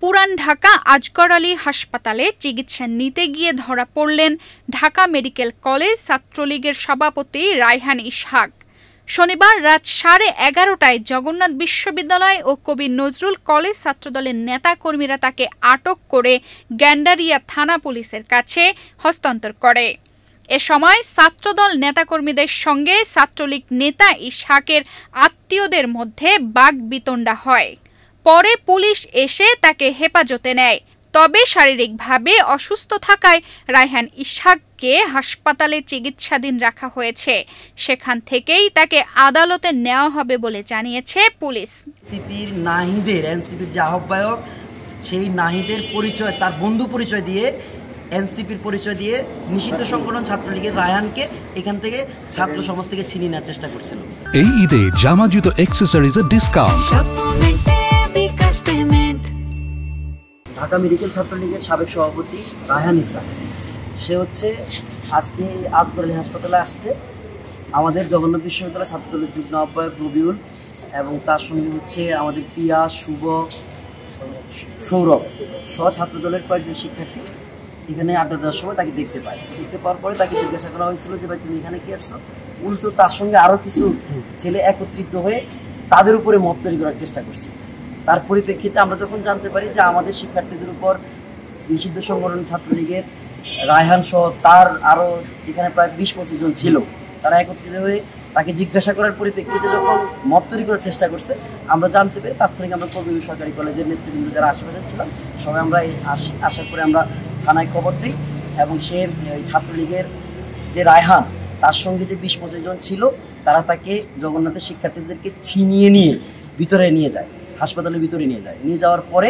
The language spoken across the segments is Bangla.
পুরান ঢাকা আজগর আলী হাসপাতালে চিকিৎসা নিতে গিয়ে ধরা পড়লেন ঢাকা মেডিকেল কলেজ ছাত্রলীগের সভাপতি রায়হান ইসহাক। শনিবার রাত 11:30টায় জগন্নাথ বিশ্ববিদ্যালয় ও কবি নজরুল কলেজ ছাত্রদলের নেতাকর্মীরা তাকে আটক করে গ্যান্ডারিয়া থানা পুলিশের কাছে হস্তান্তর করে। এ সময় ছাত্রদল নেতাকর্মীদের সঙ্গে ছাত্রলীগ নেতা ইসহাকের আত্মীয়দের মধ্যে বাকবিতণ্ডা হয়। পরে পুলিশ এসে তাকে হেফাজতে নেয়। তবে শারীরিকভাবে অসুস্থ থাকায় রায়হান ইসহাককে হাসপাতালে চিকিৎসাধীন রাখা হয়েছে। সেখান থেকেই তাকে আদালতে নেওয়া হবে বলে জানিয়েছে পুলিশ। এনসিপির নাহিদের এনসিপির যে আহ্বায়ক, সেই নাহিদের পরিচয়, তার বন্ধু পরিচয় দিয়ে, এনসিপির পরিচয় দিয়ে নিষিদ্ধ সংগঠন ছাত্রলীগের রায়হানকে এখান থেকে ছাত্র সমাজ থেকে ছিনিয়ে নেওয়ার চেষ্টা করছিল। এই ঈদে জামা জুতো অ্যাকসেসরিজের ডিসকাউন্ট। ঢাকা মেডিকেল ছাত্রলীগের সাবেক সভাপতি রায়হান ইসহাক, সে হচ্ছে আজকে আজগর আলী হাসপাতালে আসছে। আমাদের জগন্নাথ বিশ্ববিদ্যালয় ছাত্রদলের যুগ্ম আহ্বায়ক রবিউল এবং তার সঙ্গে হচ্ছে আমাদের পিয়া, শুভ, সৌরভ সহ ছাত্রদলের কয়েকজন শিক্ষার্থী এখানে আড্ডা দেওয়ার সময় তাকে দেখতে পায়। দেখতে পাওয়ার পরে তাকে জিজ্ঞাসা করা হয়েছিল যে ভাই তুমি এখানে কি আসছো। উল্টো তার সঙ্গে আরও কিছু ছেলে একত্রিত হয়ে তাদের উপরে মত তৈরি করার চেষ্টা করছে। তার পরিপ্রেক্ষিতে আমরা যখন জানতে পারি যে আমাদের শিক্ষার্থীদের উপর নিষিদ্ধ সংগঠন ছাত্রলীগের রায়হান সহ তার আরও এখানে প্রায় 20-25 জন ছিল, তারা একত্রিত হয়ে তাকে জিজ্ঞাসা করার পরিপ্রেক্ষিতে যখন মত তৈরি করার চেষ্টা করছে, আমরা জানতে পেরে তাৎক্ষণিক আমরা কবি সরকারি কলেজের নেতৃবৃন্দ যারা আশেপাশে ছিলাম সবাই আমরা আসার পরে আমরা থানায় খবর দিই এবং সে ছাত্রলীগের যে রায়হান, তার সঙ্গে যে 20-25 জন ছিল, তারা তাকে জগন্নাথের শিক্ষার্থীদেরকে ছিনিয়ে নিয়ে ভিতরে নিয়ে যায়, হাসপাতালের ভিতরে নিয়ে যায়। নিয়ে যাওয়ার পরে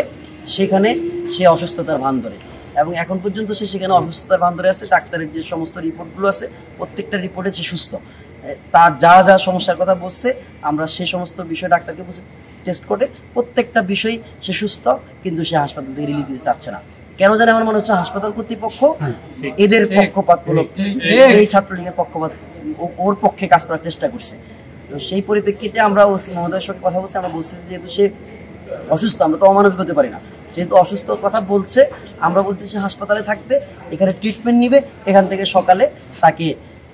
সেখানে সে অসুস্থতার ভান ধরে এবং এখন পর্যন্ত সে সেখানে অসুস্থতার ভান ধরে আছে। ডাক্তারের যে সমস্ত রিপোর্টগুলো আছে প্রত্যেকটা রিপোর্টে সে সুস্থ। তার যা যা সমস্যার কথা বলছে আমরা সেই সমস্ত বিষয় ডাক্তারকে বলছি টেস্ট করে প্রত্যেকটা বিষয় সে সুস্থ, কিন্তু সে হাসপাতাল থেকে রিলিজ নিতে চাচ্ছে না। কেন জানে আমার মনে হচ্ছে হাসপাতাল কর্তৃপক্ষ এদের পক্ষপাত হলো, এই ছাত্রলীগের পক্ষপাত ওর পক্ষে কাজ করার চেষ্টা করছে। তো সেই পরিপ্রেক্ষিতে আমরা ওসি মহোদয়ের সঙ্গে কথা বলছি। আমরা বলছি যেহেতু সে অসুস্থ, আমরা তো অমানবিক হতে পারি না, যেহেতু অসুস্থ কথা বলছে আমরা বলছি সে হাসপাতালে থাকবে, এখানে ট্রিটমেন্ট নিবে, এখান থেকে সকালে তাকে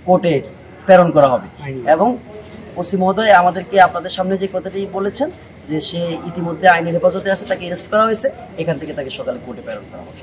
কোর্টে প্রেরণ করা হবে। এবং ওসি মহোদয় আমাদেরকে আপনাদের সামনে যে কথাটি বলেছেন যে সে ইতিমধ্যে আইনের হেফাজতে আছে, তাকে অ্যারেস্ট করা হয়েছে, এখান থেকে তাকে সকালে কোর্টে প্রেরণ করা হবে।